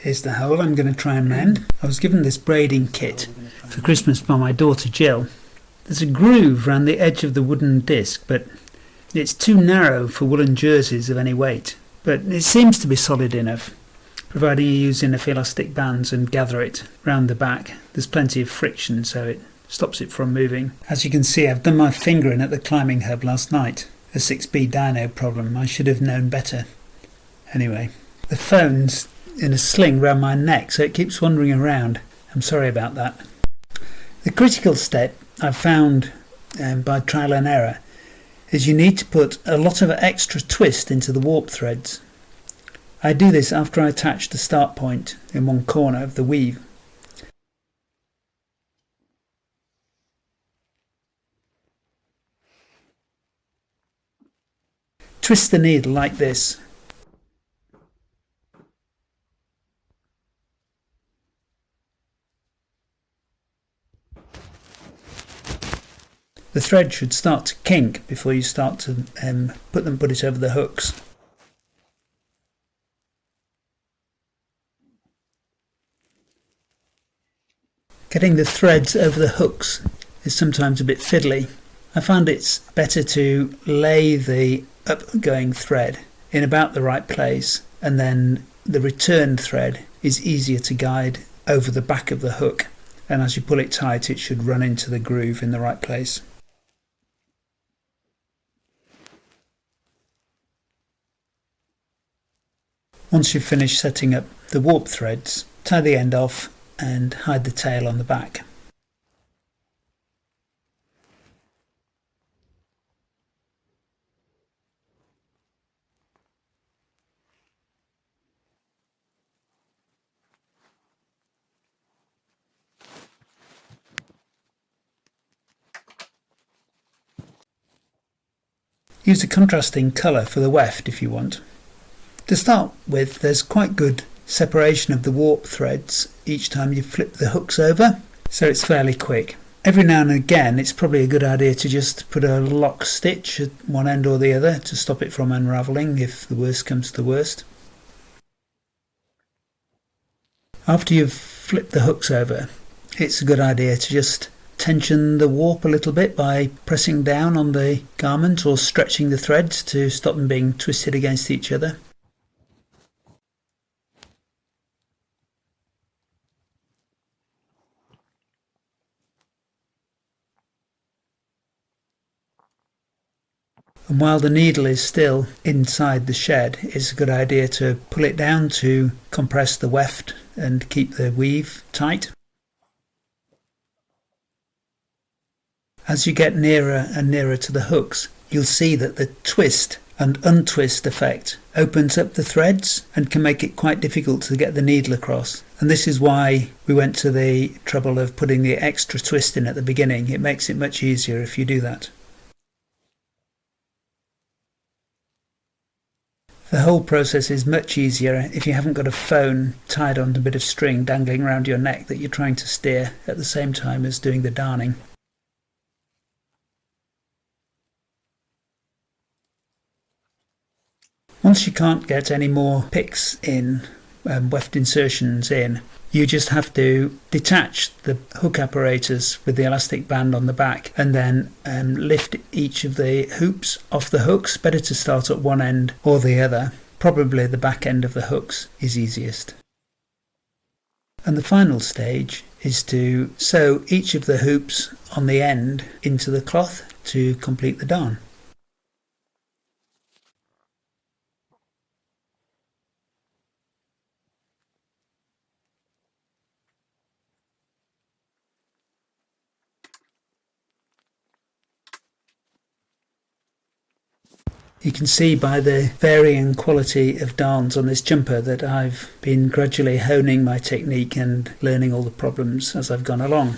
Here's the hole I'm going to try and mend. I was given this braiding kit for Christmas by my daughter Jill. There's a groove around the edge of the wooden disc, but it's too narrow for woolen jerseys of any weight. But it seems to be solid enough, providing you use enough elastic bands and gather it round the back. There's plenty of friction, so it stops it from moving. As you can see, I've done my finger in at the climbing hub last night. A 6B dyno problem. I should have known better. Anyway, the phone's in a sling round my neck, so it keeps wandering around. I'm sorry about that. The critical step I've found by trial and error is you need to put a lot of extra twist into the warp threads. I do this after I attach the start point in one corner of the weave. Twist the needle like this. The thread should start to kink before you start to put it over the hooks. Getting the threads over the hooks is sometimes a bit fiddly. I find it's better to lay the upgoing thread in about the right place, and then the return thread is easier to guide over the back of the hook, and as you pull it tight it should run into the groove in the right place. Once you've finished setting up the warp threads, tie the end off and hide the tail on the back. Use a contrasting colour for the weft if you want. To start with, there's quite good separation of the warp threads each time you flip the hooks over, so it's fairly quick. Every now and again it's probably a good idea to just put a lock stitch at one end or the other to stop it from unravelling if the worst comes to the worst. After you've flipped the hooks over, it's a good idea to just tension the warp a little bit by pressing down on the garment or stretching the threads to stop them being twisted against each other. And while the needle is still inside the shed, it's a good idea to pull it down to compress the weft and keep the weave tight. As you get nearer and nearer to the hooks, you'll see that the twist and untwist effect opens up the threads and can make it quite difficult to get the needle across. And this is why we went to the trouble of putting the extra twist in at the beginning. It makes it much easier if you do that. The whole process is much easier if you haven't got a phone tied on a bit of string dangling around your neck that you're trying to steer at the same time as doing the darning. Once you can't get any more picks in, weft insertions in, you just have to detach the hook apparatus with the elastic band on the back and then lift each of the hoops off the hooks. Better to start at one end or the other. Probably the back end of the hooks is easiest. And the final stage is to sew each of the hoops on the end into the cloth to complete the darn. You can see by the varying quality of darns on this jumper that I've been gradually honing my technique and learning all the problems as I've gone along.